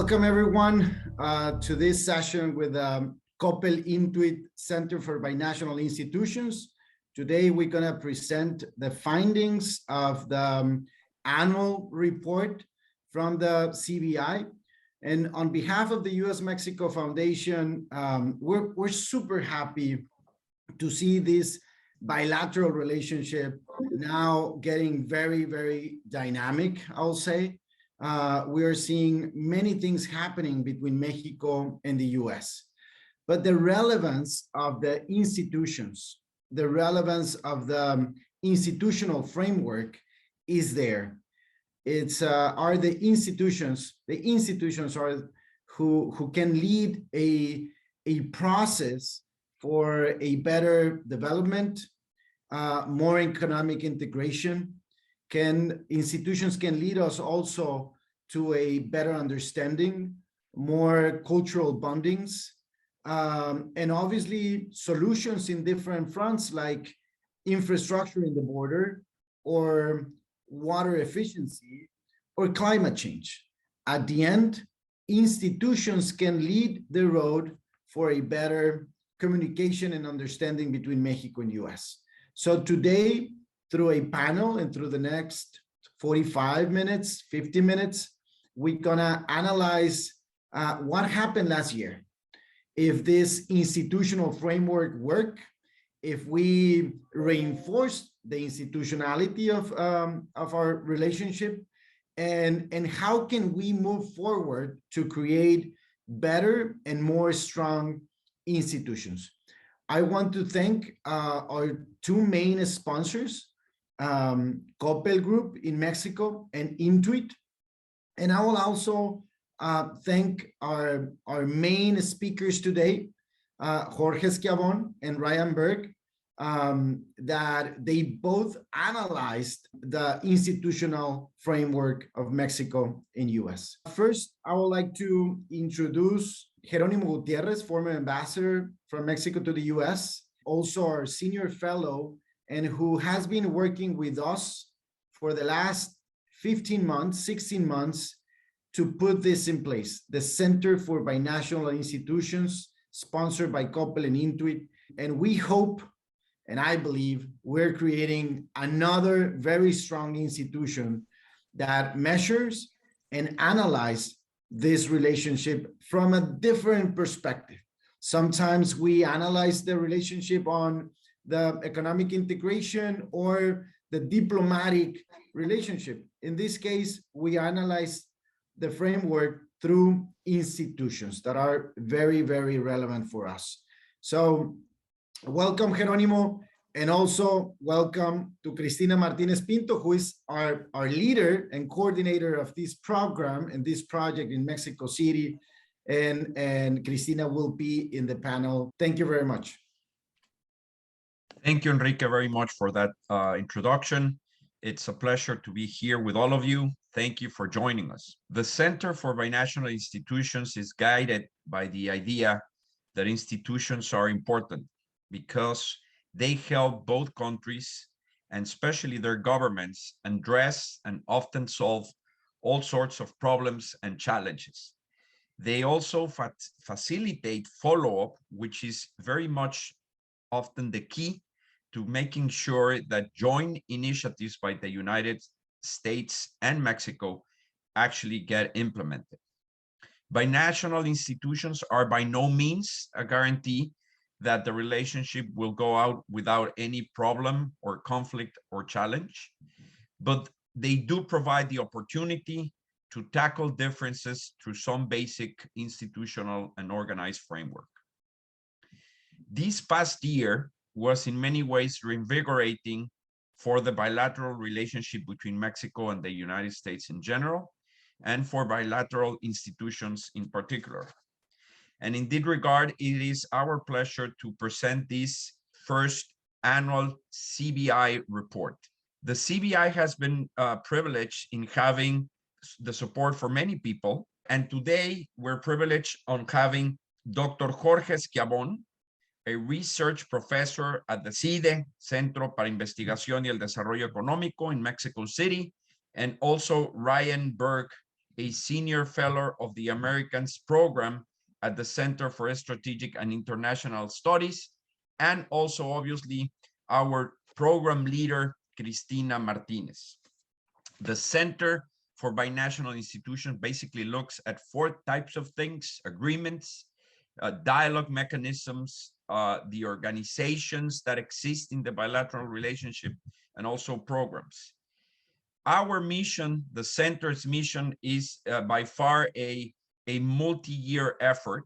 Welcome everyone to this session with Coppel-Intuit Center for Binational Institutions. Today we're going to present the findings of the annual report from the CBI. And on behalf of the U.S.-Mexico Foundation, we're super happy to see this bilateral relationship now getting very, very dynamic, I'll say. We are seeing many things happening between Mexico and the US. But the relevance of the institutions, the relevance of the institutional framework is there. It's are the institutions are who can lead a process for a better development, more economic integration. Institutions can lead us also to a better understanding, more cultural bondings, and obviously solutions in different fronts like infrastructure in the border or water efficiency or climate change. At the end, institutions can lead the road for a better communication and understanding between Mexico and US. So today, through a panel and through the next 45 minutes, 50 minutes, we're gonna analyze what happened last year. If this institutional framework worked, if we reinforce the institutionality of our relationship, and how can we move forward to create better and more strong institutions. I want to thank our two main sponsors, Coppel Group in Mexico and Intuit. And I will also thank our main speakers today, Jorge Schiavon and Ryan Berg, that they both analyzed the institutional framework of Mexico and US. First, I would like to introduce Jerónimo Gutiérrez, former ambassador from Mexico to the US, also our senior fellow, and who has been working with us for the last 15 months, 16 months, to put this in place, the Center for Binational Institutions, sponsored by Coppel and Intuit. And we hope, and I believe, we're creating another very strong institution that measures and analyzes this relationship from a different perspective. Sometimes we analyze the relationship on the economic integration or the diplomatic relationship. In this case, we analyze the framework through institutions that are very, very relevant for us. So welcome, Jerónimo, and also welcome to Cristina Martinez Pinto, who is our leader and coordinator of this program and this project in Mexico City. And Cristina will be in the panel. Thank you very much. Thank you, Enrique, very much for that introduction. It's a pleasure to be here with all of you. Thank you for joining us. The Center for Binational Institutions is guided by the idea that institutions are important because they help both countries and especially their governments address and often solve all sorts of problems and challenges. They also facilitate follow-up, which is very much often the key to making sure that joint initiatives by the United States and Mexico actually get implemented. Binational institutions are by no means a guarantee that the relationship will go out without any problem or conflict or challenge, but they do provide the opportunity to tackle differences through some basic institutional and organized framework. This past year was in many ways reinvigorating for the bilateral relationship between Mexico and the United States in general, and for bilateral institutions in particular. And in that regard, it is our pleasure to present this first annual CBI report. The CBI has been privileged in having the support for many people, and today we're privileged on having Dr. Jorge Schiavon, a research professor at the CIDE, Centro para Investigación y el Desarrollo Económico in Mexico City, and also Ryan Berg, a senior fellow of the Americans program at the Center for Strategic and International Studies, and also obviously our program leader, Cristina Martinez. The Center for Binational Institutions basically looks at 4 types of things: agreements, dialogue mechanisms, the organizations that exist in the bilateral relationship, and also programs. Our mission, the center's mission, is by far a multi-year effort.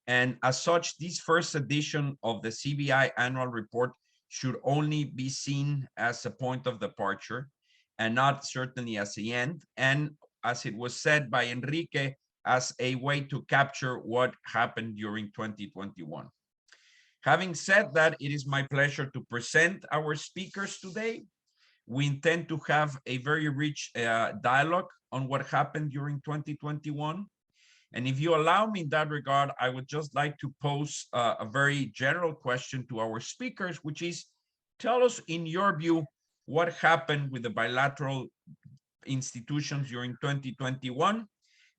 And as such, this first edition of the CBI annual report should only be seen as a point of departure and not certainly as the end. And as it was said by Enrique, as a way to capture what happened during 2021. Having said that, it is my pleasure to present our speakers today. We intend to have a very rich dialogue on what happened during 2021. And if you allow me in that regard, I would just like to pose a very general question to our speakers, which is, tell us, in your view, what happened with the bilateral institutions during 2021,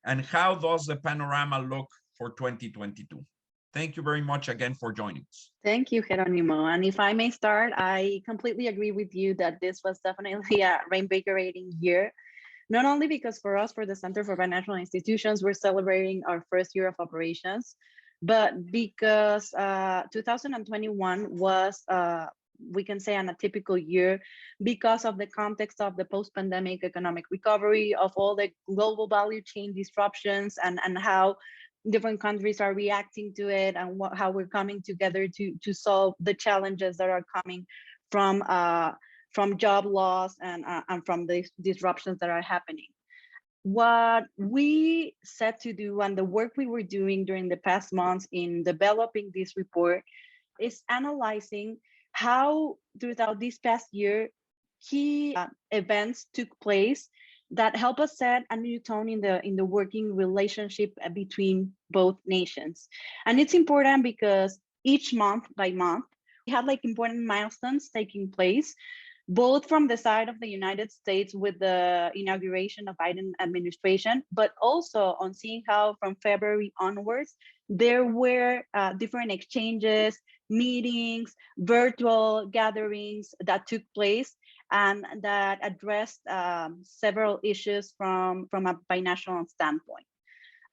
and how does the panorama look for 2022? Thank you very much again for joining us. Thank you, Geronimo. And if I may start, I completely agree with you that this was definitely a reinvigorating year. Not only because for us, for the Center for Binational Institutions, we're celebrating our first year of operations, but because 2021 was, we can say, an atypical year because of the context of the post-pandemic economic recovery, of all the global value chain disruptions, and how different countries are reacting to it, and how we're coming together to solve the challenges that are coming from job loss and from the disruptions that are happening. What we set to do and the work we were doing during the past months in developing this report is analyzing how throughout this past year key events took place that help us set a new tone in the working relationship between both nations. And it's important because each month by month we had like important milestones taking place, both from the side of the United States with the inauguration of Biden administration, but also on seeing how from February onwards, there were different exchanges, meetings, virtual gatherings that took place and that addressed several issues from a binational standpoint.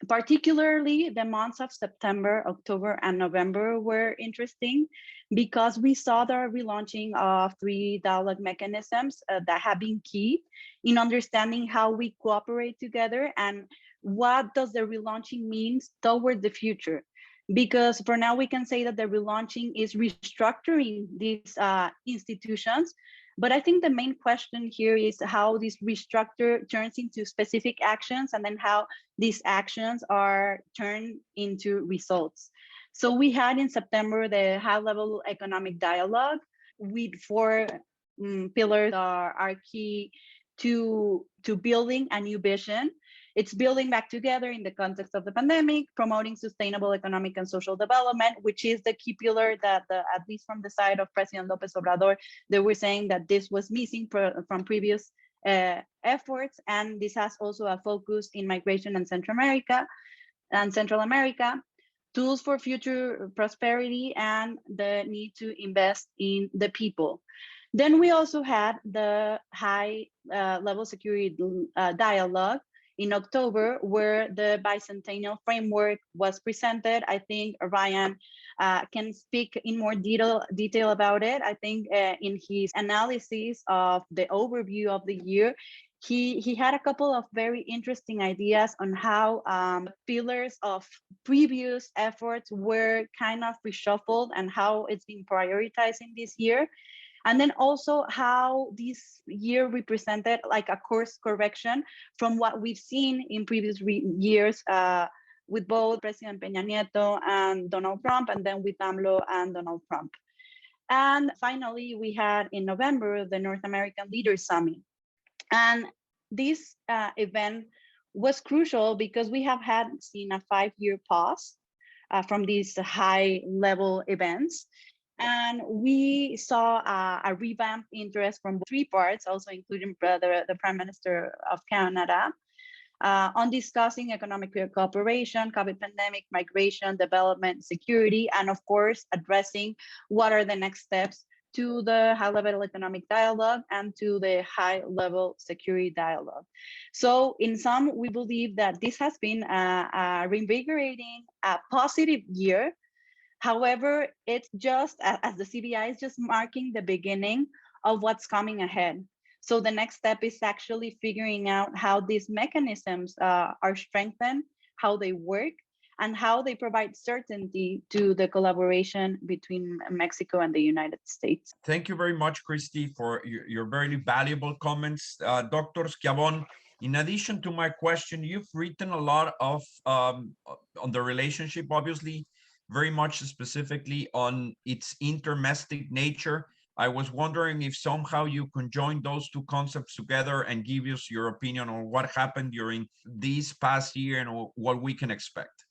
Particularly the months of September, October, and November were interesting because we saw the relaunching of 3 dialogue mechanisms that have been key in understanding how we cooperate together and what does the relaunching means toward the future. Because for now, we can say that the relaunching is restructuring these institutions. But I think the main question here is how this restructure turns into specific actions and then how these actions are turned into results. So we had in September the high-level economic dialogue with 4 pillars are key to building a new vision. It's building back together in the context of the pandemic, promoting sustainable economic and social development, which is the key pillar that, at least from the side of President López Obrador, they were saying that this was missing from previous efforts. And this has also a focus in migration and Central America, tools for future prosperity, and the need to invest in the people. Then we also had the high-level security dialogue in October, where the bicentennial framework was presented. I think Ryan can speak in more detail about it. I think in his analysis of the overview of the year, he had a couple of very interesting ideas on how pillars of previous efforts were kind of reshuffled and how it's been prioritized in this year. And then also how this year represented like a course correction from what we've seen in previous years with both President Peña Nieto and Donald Trump, and then with AMLO and Donald Trump. And finally, we had in November, the North American Leaders Summit. And this event was crucial because we have seen a 5-year pause from these high-level events. And we saw a revamped interest from 3 parts, also including the Prime Minister of Canada, on discussing economic cooperation, COVID pandemic, migration, development, security, and of course, addressing what are the next steps to the high-level economic dialogue and to the high-level security dialogue. So in sum, we believe that this has been a reinvigorating, a positive year. However, it's just, as the CBI is just marking the beginning of what's coming ahead. So the next step is actually figuring out how these mechanisms are strengthened, how they work, and how they provide certainty to the collaboration between Mexico and the United States. Thank you very much, Christy, for your very valuable comments. Dr. Schiavon, in addition to my question, you've written a lot of on the relationship, obviously, very much specifically on its intermestic nature. I was wondering if somehow you can join those two concepts together and give us your opinion on what happened during this past year and what we can expect.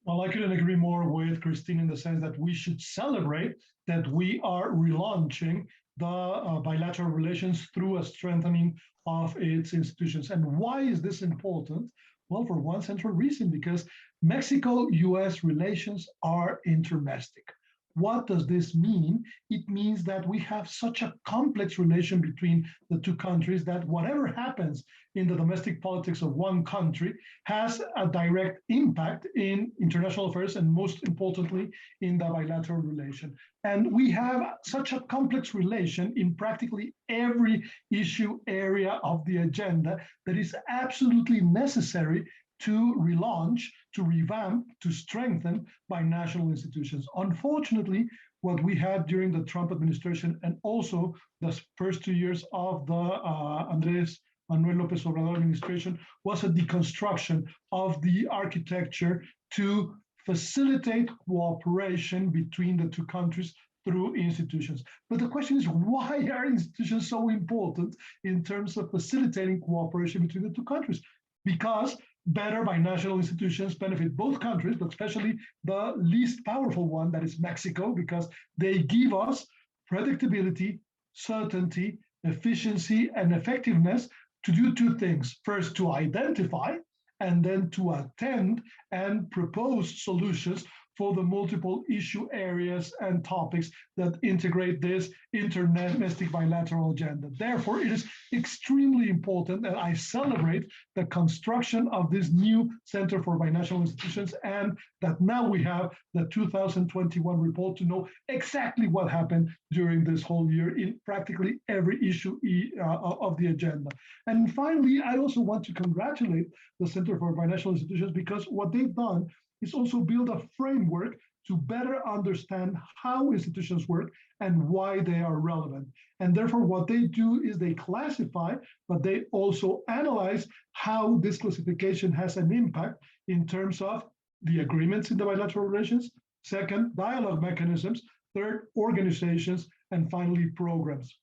Well, I couldn't agree more with Christine in the sense that we should celebrate that we are relaunching the bilateral relations through a strengthening of its institutions. And why is this important? Well, for one central reason, because Mexico-US relations are intermestic. What does this mean? It means that we have such a complex relation between the two countries that whatever happens in the domestic politics of one country has a direct impact in international affairs and most importantly in the bilateral relation. And we have such a complex relation in practically every issue area of the agenda that is absolutely necessary to relaunch, to revamp, to strengthen binational institutions. Unfortunately, what we had during the Trump administration and also the first 2 years of the Andrés Manuel López Obrador administration was a deconstruction of the architecture to facilitate cooperation between the two countries through institutions. But the question is, why are institutions so important in terms of facilitating cooperation between the two countries? Because better binational institutions benefit both countries, but especially the least powerful one, that is Mexico, because they give us predictability, certainty, efficiency, and effectiveness to do two things. First, to identify, and then to attend and propose solutions for the multiple issue areas and topics that integrate this interdomestic bilateral agenda. Therefore, it is extremely important that I celebrate the construction of this new Center for Binational Institutions and that now we have the 2021 report to know exactly what happened during this whole year in practically every issue of the agenda. And finally, I also want to congratulate the Center for Binational Institutions because what they've done is also build a framework to better understand how institutions work and why they are relevant. And therefore, what they do is they classify, but they also analyze how this classification has an impact in terms of the agreements in the bilateral relations, second, dialogue mechanisms, third, organizations, and finally, programs.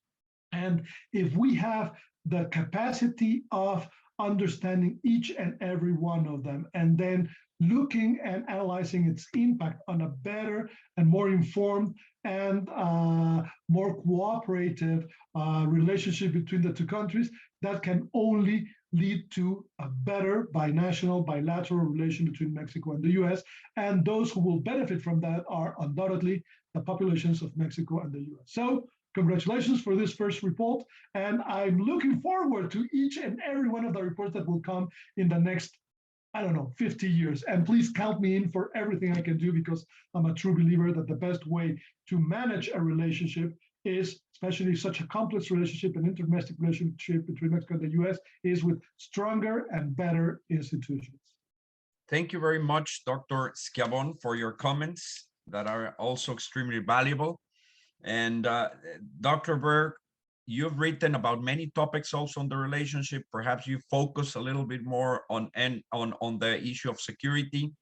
And if we have the capacity of understanding each and every one of them, and then looking and analyzing its impact on a better and more informed and more cooperative relationship between the two countries, that can only lead to a better binational, bilateral relation between Mexico and the US. And those who will benefit from that are undoubtedly the populations of Mexico and the US. So congratulations for this first report. And I'm looking forward to each and every one of the reports that will come in the next, I don't know, 50 years. And please count me in for everything I can do because I'm a true believer that the best way to manage a relationship is, especially such a complex relationship, an interdomestic relationship between Mexico and the US, is with stronger and better institutions. Thank you very much, Dr. Schiavon, for your comments that are also extremely valuable. And Dr. Berg, you've written about many topics also on the relationship. Perhaps you focus a little bit more on the issue of security.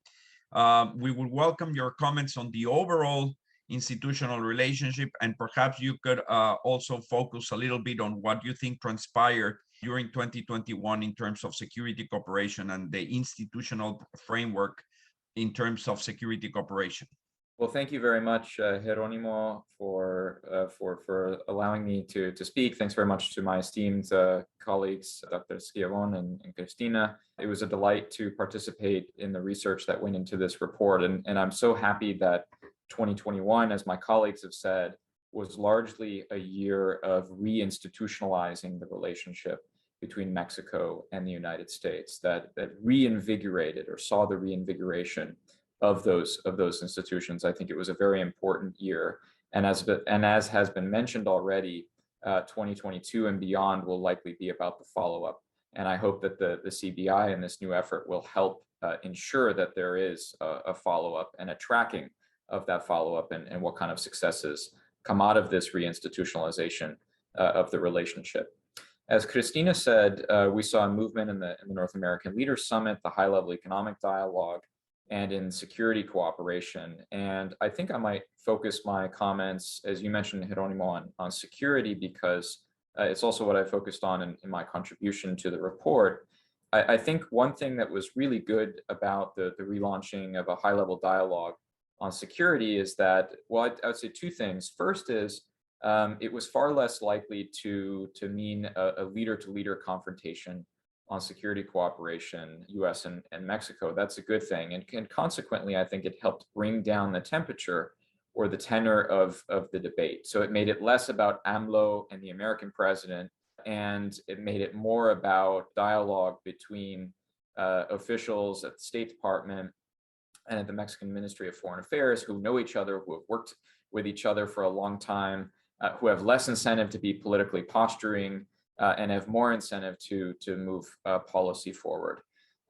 We will welcome your comments on the overall institutional relationship, and perhaps you could also focus a little bit on what you think transpired during 2021 in terms of security cooperation and the institutional framework in terms of security cooperation. Well, thank you very much, Jeronimo, for allowing me to speak. Thanks very much to my esteemed colleagues, Dr. Schiavone and Cristina. It was a delight to participate in the research that went into this report, and I'm so happy that 2021, as my colleagues have said, was largely a year of reinstitutionalizing the relationship between Mexico and the United States, that reinvigorated or saw the reinvigoration of those institutions. I think it was a very important year, and as has been mentioned already, 2022 and beyond will likely be about the follow-up. And I hope that the CBI and this new effort will help ensure that there is a follow-up and a tracking of that follow-up and what kind of successes come out of this reinstitutionalization of the relationship. As Cristina said, we saw a movement in the North American Leaders Summit, the high-level economic dialogue, and in security cooperation. And I think I might focus my comments, as you mentioned, Jeronimo, on security, because it's also what I focused on in my contribution to the report. I think one thing that was really good about the relaunching of a high-level dialogue on security is that, well, I would say two things. First is it was far less likely to mean a leader-to-leader confrontation on security cooperation, US and Mexico. That's a good thing. And consequently, I think it helped bring down the temperature or the tenor of the debate. So it made it less about AMLO and the American president, and it made it more about dialogue between officials at the State Department and at the Mexican Ministry of Foreign Affairs, who know each other, who have worked with each other for a long time, who have less incentive to be politically posturing, and have more incentive to move policy forward.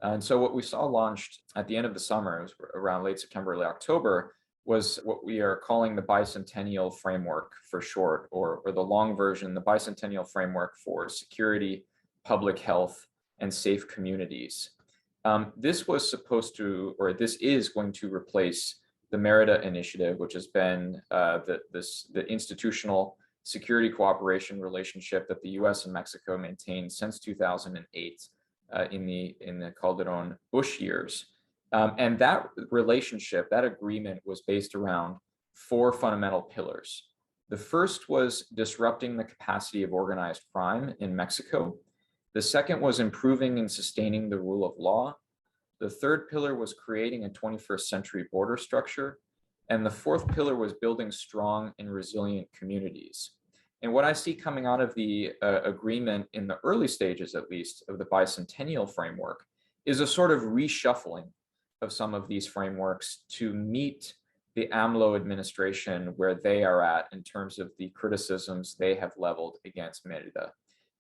And so what we saw launched at the end of the summer, it was around late September, early October, was what we are calling the Bicentennial Framework for short, or the long version, the Bicentennial Framework for Security, Public Health, and Safe Communities. This was supposed to, or this is going to replace the Merida Initiative, which has been the institutional security cooperation relationship that the US and Mexico maintained since 2008 in the Calderon-Bush years. And that relationship, that agreement, was based around four fundamental pillars. The first was disrupting the capacity of organized crime in Mexico. The second was improving and sustaining the rule of law. The third pillar was creating a 21st century border structure. And the fourth pillar was building strong and resilient communities. And what I see coming out of the agreement, in the early stages at least, of the bicentennial framework is a sort of reshuffling of some of these frameworks to meet the AMLO administration where they are at in terms of the criticisms they have leveled against Merida.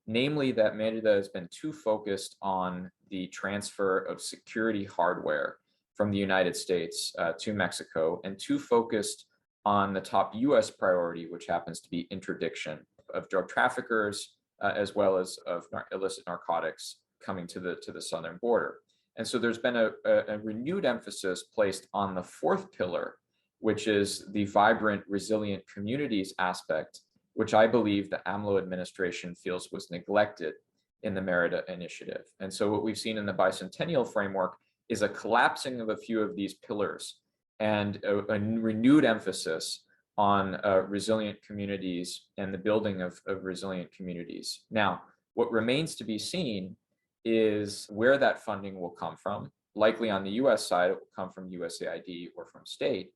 Namely, that Merida has been too focused on the transfer of security hardware from the United States to Mexico, and too focused on the top US priority, which happens to be interdiction of drug traffickers, as well as of illicit narcotics coming to the southern border. And so there's been a renewed emphasis placed on the fourth pillar, which is the vibrant, resilient communities aspect, which I believe the AMLO administration feels was neglected in the Merida Initiative. And so what we've seen in the bicentennial framework is a collapsing of a few of these pillars and a renewed emphasis on resilient communities and the building of resilient communities. Now, what remains to be seen is where that funding will come from. Likely on the US side, it will come from USAID or from state.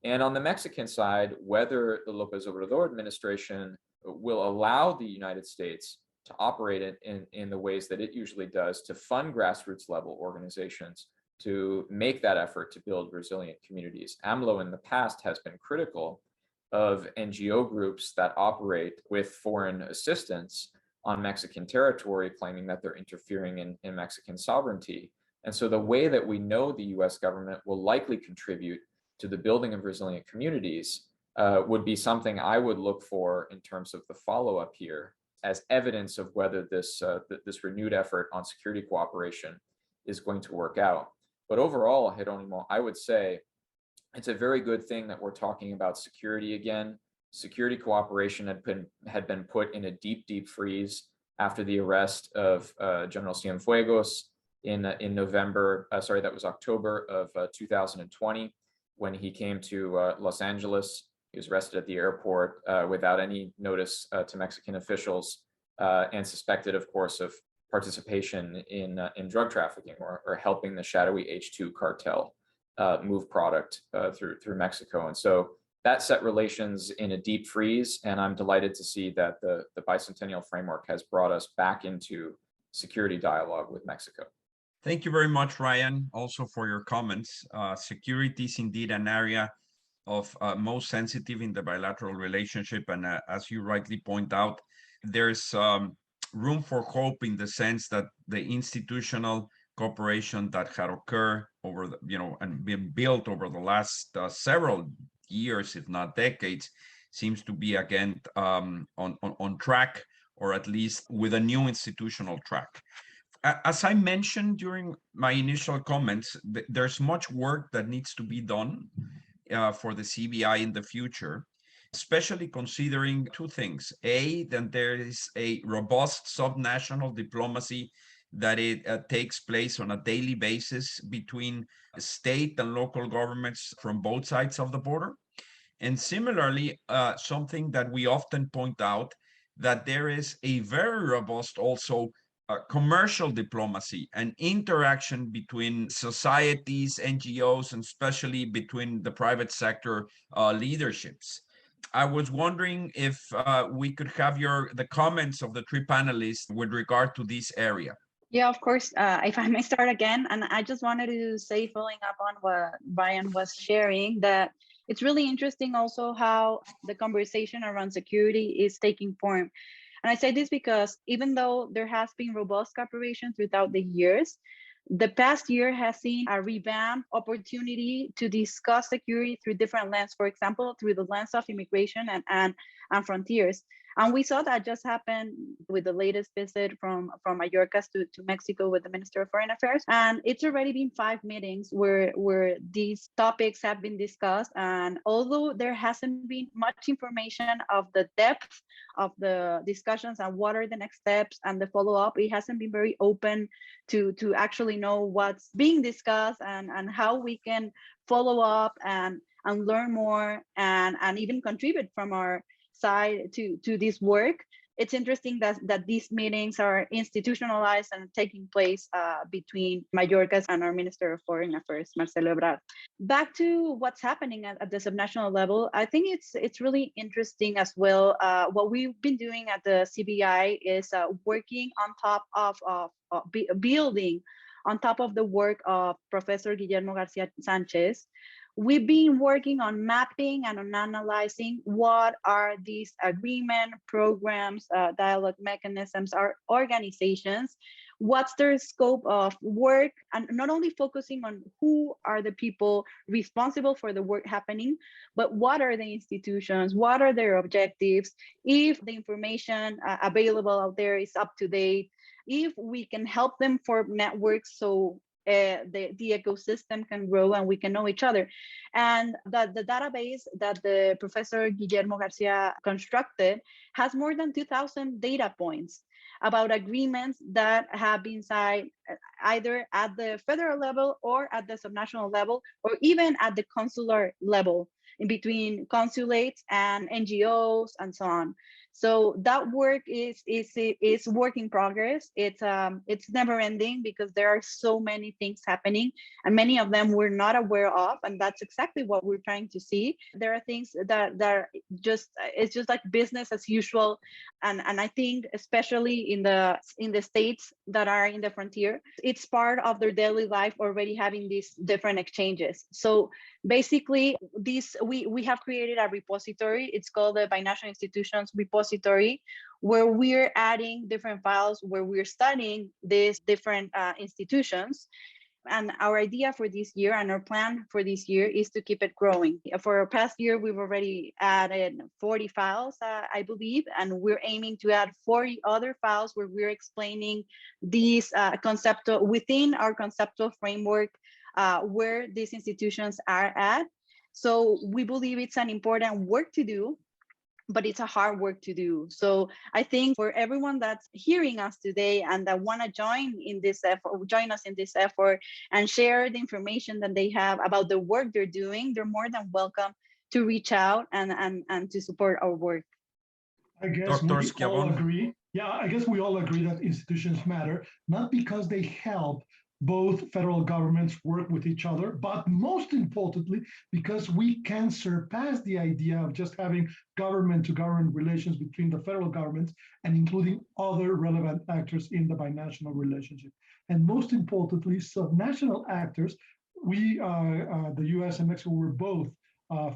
And on the Mexican side, whether the López Obrador administration will allow the United States to operate it in the ways that it usually does, to fund grassroots level organizations, to make that effort to build resilient communities. AMLO in the past has been critical of NGO groups that operate with foreign assistance on Mexican territory, claiming that they're interfering in Mexican sovereignty. And so the way that we know the US government will likely contribute to the building of resilient communities would be something I would look for in terms of the follow-up here as evidence of whether this renewed effort on security cooperation is going to work out. But overall, Jeronimo, I would say it's a very good thing that we're talking about security again. Security cooperation had been put in a deep freeze after the arrest of General Cienfuegos in November, that was October of 2020. when he came to Los Angeles. He was arrested at the airport without any notice to Mexican officials and suspected, of course, of participation in drug trafficking or helping the shadowy H2 cartel move product through Mexico. And so that set relations in a deep freeze. And I'm delighted to see that the bicentennial framework has brought us back into security dialogue with Mexico. Thank you very much, Ryan, also for your comments. Security is indeed an area of most sensitive in the bilateral relationship. And as you rightly point out, there's room for hope in the sense that the institutional cooperation that had occurred over the, and been built over the last several years, if not decades, seems to be again on track, or at least with a new institutional track. As I mentioned during my initial comments, there's much work that needs to be done for the CBI in the future, especially considering two things. A, that there is a robust subnational diplomacy that it takes place on a daily basis between state and local governments from both sides of the border. And similarly, something that we often point out, that there is a very robust also commercial diplomacy and interaction between societies, NGOs, and especially between the private sector leaderships. I was wondering if we could have the comments of the three panelists with regard to this area. Yeah, of course. If I may start again, and I just wanted to say, following up on what Brian was sharing, that it's really interesting also how the conversation around security is taking form. And I say this because even though there has been robust cooperation throughout the years, the past year has seen a revamped opportunity to discuss security through different lenses, for example, through the lens of immigration and frontiers. And we saw that just happen with the latest visit from Mallorca to Mexico with the Minister of Foreign Affairs. And it's already been 5 meetings where these topics have been discussed. And although there hasn't been much information of the depth of the discussions and what are the next steps and the follow-up, it hasn't been very open to actually know what's being discussed and how we can follow up and learn more and even contribute from our side to this work. It's interesting that these meetings are institutionalized and taking place between Mallorca and our Minister of Foreign Affairs, Marcelo Ebrard. Back to what's happening at the subnational level, I think it's really interesting as well. What we've been doing at the CBI is working on top of building on top of the work of Professor Guillermo Garcia Sanchez. We've been working on mapping and on analyzing what are these agreement programs, dialogue mechanisms, or organizations, what's their scope of work, and not only focusing on who are the people responsible for the work happening, but what are the institutions, what are their objectives, if the information available out there is up to date, if we can help them form networks so the ecosystem can grow and we can know each other. And the database that the Professor Guillermo Garcia constructed has more than 2,000 data points about agreements that have been signed either at the federal level or at the subnational level, or even at the consular level, in between consulates and NGOs and so on. So that work is work in progress. It's never ending because there are so many things happening, and many of them we're not aware of, and that's exactly what we're trying to see. There are things that it's just like business as usual, and I think especially in the states that are in the frontier, it's part of their daily life already having these different exchanges. So basically, we have created a repository. It's called the Binational Institutions repository, where we're adding different files, where we're studying these different institutions. And our idea for this year and our plan for this year is to keep it growing. For our past year, we've already added 40 files, I believe, and we're aiming to add 40 other files where we're explaining these within our conceptual framework, where these institutions are at. So we believe it's an important work to do. but it's a hard work to do. So I think for everyone that's hearing us today and that want to join us in this effort and share the information that they have about the work they're doing, they're more than welcome to reach out and to support our work. I guess Dr. we all Schiavone. agree. Yeah, I guess we all agree that institutions matter, not because they help both federal governments work with each other, but most importantly, because we can surpass the idea of just having government-to-government relations between the federal governments and including other relevant actors in the binational relationship. And most importantly, subnational actors, the US and Mexico were both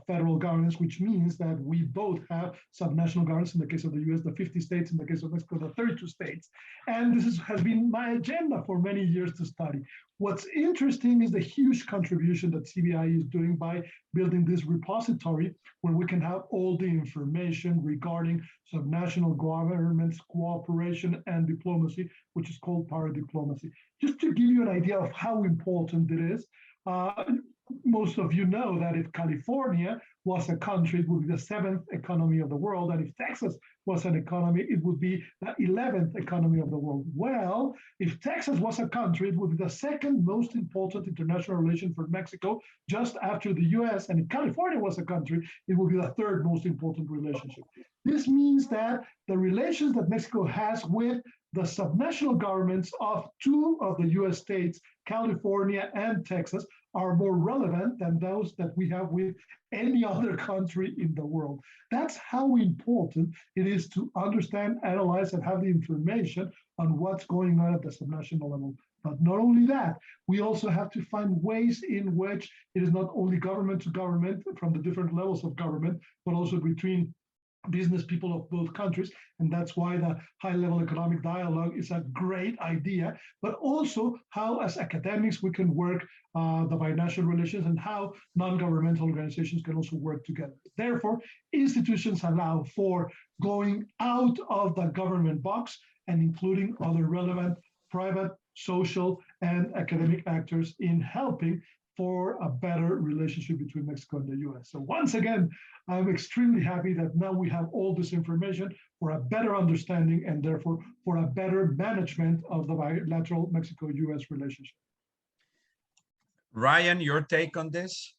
federal governments, which means that we both have subnational governments, in the case of the US, the 50 states, in the case of Mexico, the 32 states. And this has been my agenda for many years to study. What's interesting is the huge contribution that CBI is doing by building this repository where we can have all the information regarding subnational governments, cooperation, and diplomacy, which is called paradiplomacy. Just to give you an idea of how important it is, most of you know that if California was a country, it would be the 7th economy of the world. And if Texas was an economy, it would be the 11th economy of the world. Well, if Texas was a country, it would be the second most important international relation for Mexico, just after the US. And if California was a country, it would be the third most important relationship. This means that the relations that Mexico has with the subnational governments of 2 of the US states, California and Texas, are more relevant than those that we have with any other country in the world. That's how important it is to understand, analyze, and have the information on what's going on at the subnational level. But not only that, we also have to find ways in which it is not only government to government from the different levels of government, but also between business people of both countries. And that's why the high-level economic dialogue is a great idea, but also how as academics we can work the binational relations and how non-governmental organizations can also work together. Therefore, institutions allow for going out of the government box and including other relevant private, social, and academic actors in helping for a better relationship between Mexico and the US. So once again, I'm extremely happy that now we have all this information for a better understanding and therefore for a better management of the bilateral Mexico-US relationship. Ryan, your take on this?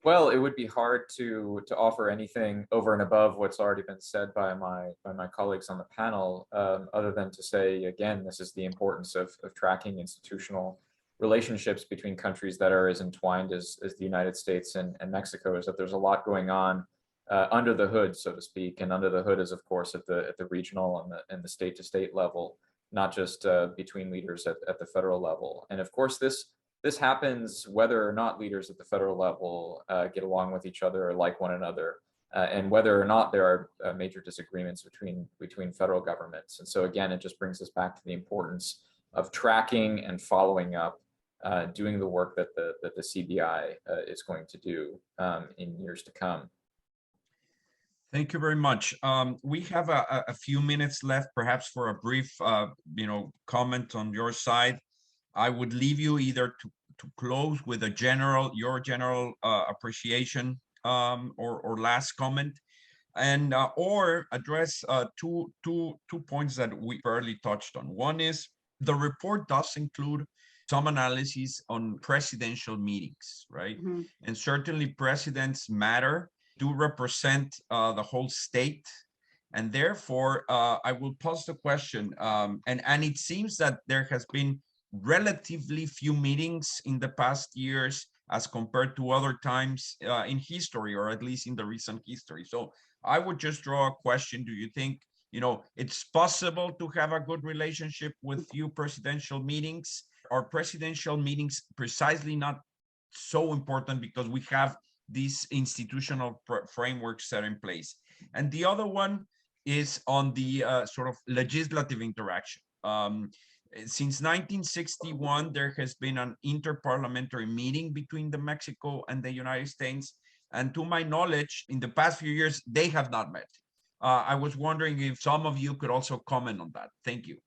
Well, it would be hard to offer anything over and above what's already been said by my colleagues on the panel, other than to say, again, this is the importance of tracking institutional relationships between countries that are as entwined as the United States and Mexico, is that there's a lot going on under the hood, so to speak. And under the hood is, of course, at the regional and the state-to-state level, not just between leaders at the federal level. And of course, this happens whether or not leaders at the federal level get along with each other or like one another, and whether or not there are major disagreements between federal governments. And so again, it just brings us back to the importance of tracking and following up, doing the work that the CBI is going to do in years to come. Thank you very much. We have a few minutes left, perhaps for a brief, comment on your side. I would leave you either to close with your general appreciation or last comment, and or address two points that we barely touched on. One is the report does include some analysis on presidential meetings, right? Mm-hmm. And certainly presidents matter, do represent the whole state. And therefore, I will pose the question, and it seems that there has been relatively few meetings in the past years as compared to other times in history, or at least in the recent history. So I would just draw a question. Do you think, it's possible to have a good relationship with few presidential meetings? Are presidential meetings precisely not so important because we have these institutional frameworks set in place? And the other one is on the sort of legislative interaction. Since 1961, there has been an interparliamentary meeting between Mexico and the United States. And to my knowledge, in the past few years, they have not met. I was wondering if some of you could also comment on that. Thank you.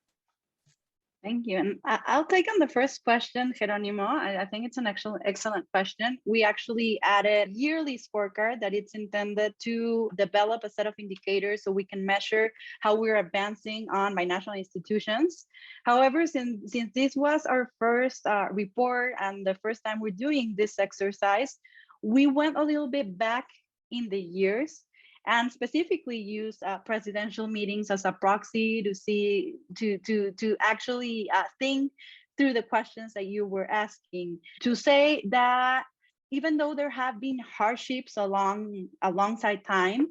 Thank you. And I'll take on the first question, Geronimo. I think it's an excellent question. We actually added yearly scorecard that it's intended to develop a set of indicators so we can measure how we're advancing on binational institutions. However, since this was our first report and the first time we're doing this exercise, we went a little bit back in the years and specifically use presidential meetings as a proxy to see to actually think through the questions that you were asking, to say that even though there have been hardships alongside time,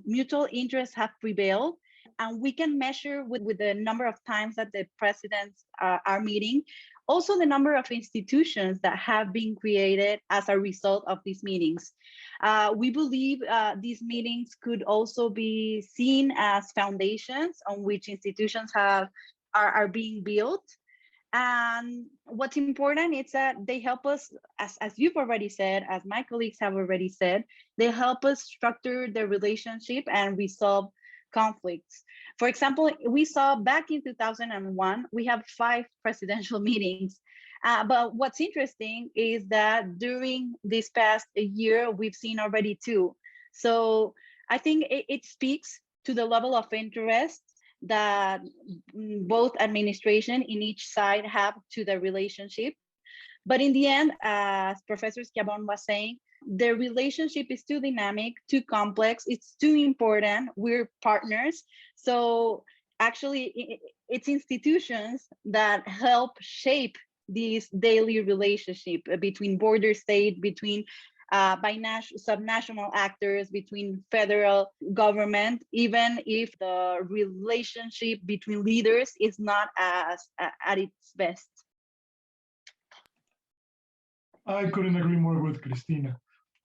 mutual interests have prevailed, and we can measure with the number of times that the presidents are meeting, also the number of institutions that have been created as a result of these meetings. We believe these meetings could also be seen as foundations on which institutions are being built. And what's important is that they help us, as you've already said, as my colleagues have already said, they help us structure the relationship and resolve conflicts. For example, we saw back in 2001, we have 5 presidential meetings. But what's interesting is that during this past year, we've seen already 2. So I think it speaks to the level of interest that both administration in each side have to the relationship. But in the end, as Professor Schiavone was saying, the relationship is too dynamic, too complex, it's too important, we're partners. So actually, it's institutions that help shape this daily relationship between border state, between subnational actors, between federal government, even if the relationship between leaders is not at its best. I couldn't agree more with Cristina.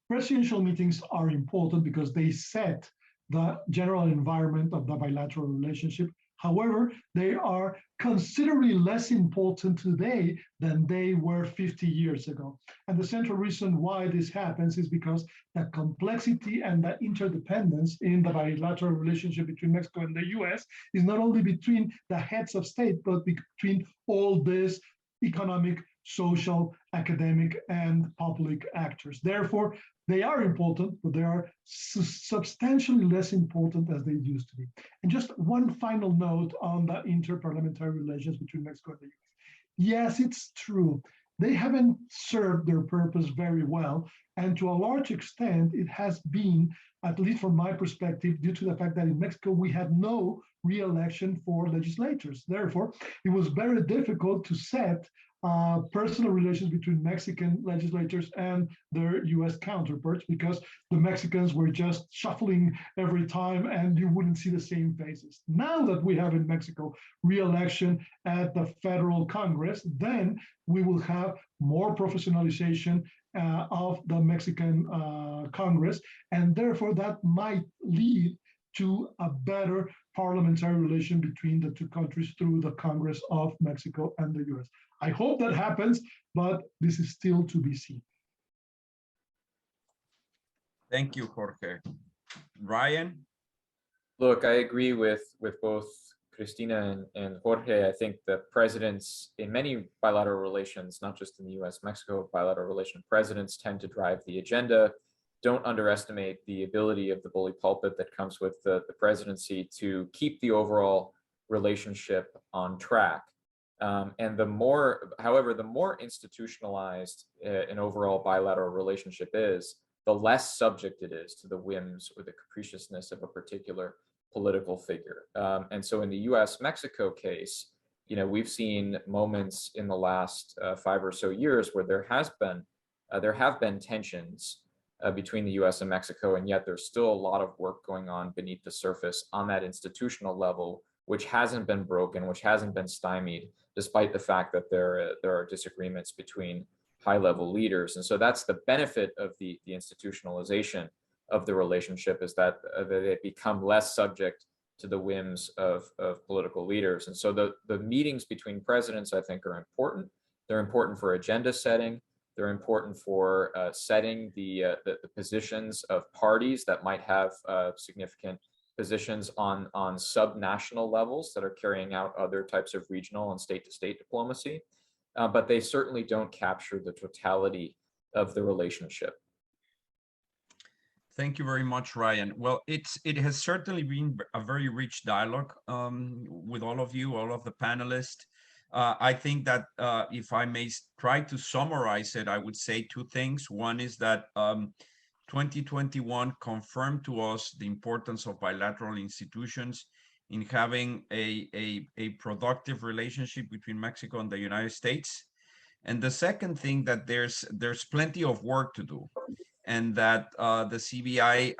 Presidential meetings are important because they set the general environment of the bilateral relationship. However, they are considerably less important today than they were 50 years ago. And the central reason why this happens is because the complexity and the interdependence in the bilateral relationship between Mexico and the US is not only between the heads of state, but between all these economic, social, academic, and public actors. Therefore, they are important, but they are substantially less important as they used to be. And just one final note on the interparliamentary relations between Mexico and the US. Yes, it's true. They haven't served their purpose very well. And to a large extent, it has been, at least from my perspective, due to the fact that in Mexico, we had no re-election for legislators. Therefore, it was very difficult to set personal relations between Mexican legislators and their US counterparts, because the Mexicans were just shuffling every time and you wouldn't see the same faces. Now that we have in Mexico re-election at the federal Congress, then we will have more professionalization of the Mexican Congress, and therefore that might lead to a better parliamentary relation between the two countries through the Congress of Mexico and the US. I hope that happens, but this is still to be seen. Thank you, Jorge. Ryan? Look, I agree with both Cristina and Jorge. I think the presidents in many bilateral relations, not just in the US-Mexico bilateral relation, presidents tend to drive the agenda. Don't underestimate the ability of the bully pulpit that comes with the presidency to keep the overall relationship on track. And however, the more institutionalized an overall bilateral relationship is, the less subject it is to the whims or the capriciousness of a particular political figure. And so in the US-Mexico case, we've seen moments in the last 5 or so years where there have been tensions between the US and Mexico, and yet there's still a lot of work going on beneath the surface on that institutional level, which hasn't been broken, which hasn't been stymied, despite the fact that there are disagreements between high-level leaders. And so that's the benefit of the institutionalization of the relationship, is that they become less subject to the whims of political leaders. And so the meetings between presidents, I think, are important. They're important for agenda setting. They're important for setting the positions of parties that might have significant positions on sub-national levels that are carrying out other types of regional and state-to-state diplomacy, but they certainly don't capture the totality of the relationship. Thank you very much, Ryan. Well, it has certainly been a very rich dialogue with all of you, all of the panelists. I think that if I may try to summarize it, I would say two things. One is that 2021 confirmed to us the importance of bilateral institutions in having a productive relationship between Mexico and the United States. And the second thing, that there's plenty of work to do, and that the CBI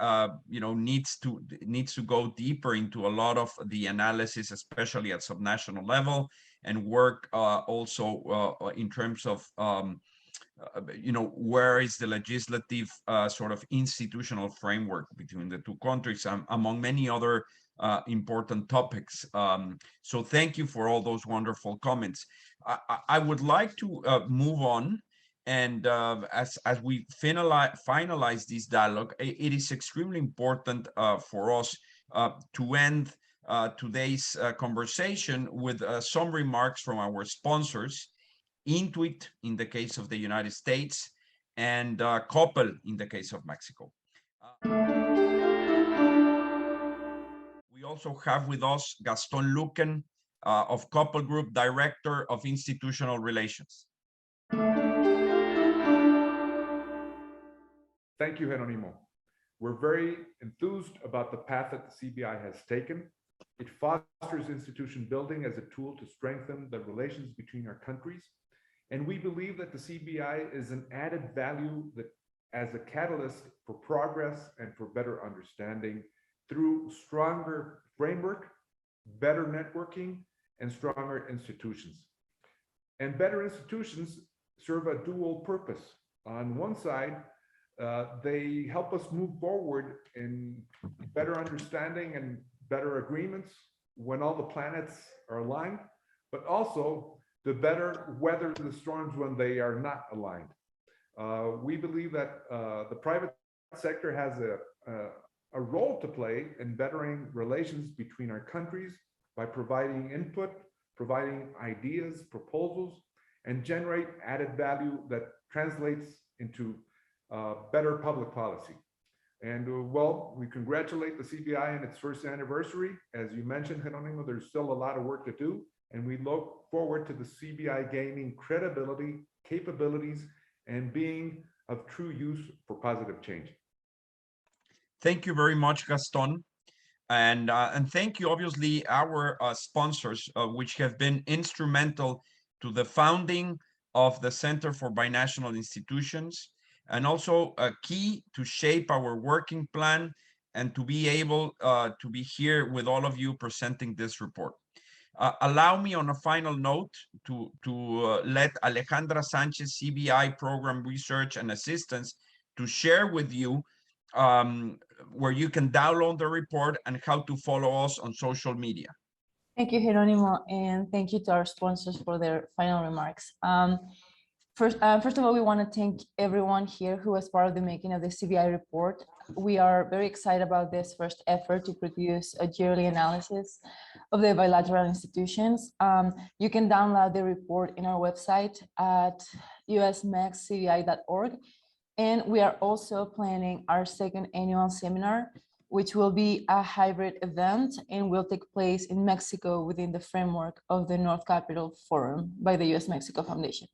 needs to go deeper into a lot of the analysis, especially at subnational level, and work also in terms of where is the legislative sort of institutional framework between the two countries, among many other important topics. So thank you for all those wonderful comments. I would like to move on. And as we finalize this dialogue, it is extremely important for us to end today's conversation with some remarks from our sponsors, Intuit in the case of the United States, and Coppel in the case of Mexico. We also have with us Gaston Luquen of Coppel Group, Director of Institutional Relations. Thank you, Jeronimo. We're very enthused about the path that the CBI has taken. It fosters institution building as a tool to strengthen the relations between our countries. And we believe that the CBI is an added value that as a catalyst for progress and for better understanding through stronger framework, better networking, and stronger institutions. And better institutions serve a dual purpose. On one side, they help us move forward in better understanding and better agreements when all the planets are aligned, but also to better weather the storms when they are not aligned. We believe that the private sector has a role to play in bettering relations between our countries by providing input, providing ideas, proposals, and generate added value that translates into better public policy. And well, we congratulate the CBI on its first anniversary. As you mentioned, Jeronimo, there's still a lot of work to do, and we look forward to the CBI gaining credibility, capabilities, and being of true use for positive change. Thank you very much, Gaston. And thank you, obviously, our sponsors, which have been instrumental to the founding of the Center for Binational Institutions, and also key to shape our working plan and to be able to be here with all of you presenting this report. Allow me on a final note to let Alejandra Sanchez, CBI Program Research and Assistance, to share with you where you can download the report and how to follow us on social media. Thank you, Jeronimo, and thank you to our sponsors for their final remarks. First of all, we want to thank everyone here who was part of the making of the CBI report. We are very excited about this first effort to produce a yearly analysis of the bilateral institutions. You can download the report in our website at usmexcbi.org. And we are also planning our second annual seminar, which will be a hybrid event and will take place in Mexico within the framework of the North Capital Forum by the US-Mexico Foundation.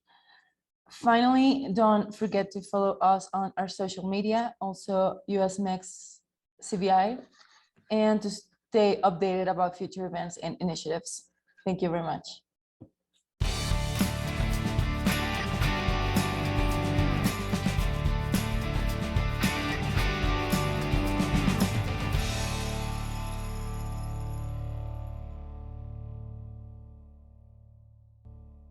Finally, don't forget to follow us on our social media, also USMEX-CBI, and to stay updated about future events and initiatives. Thank you very much.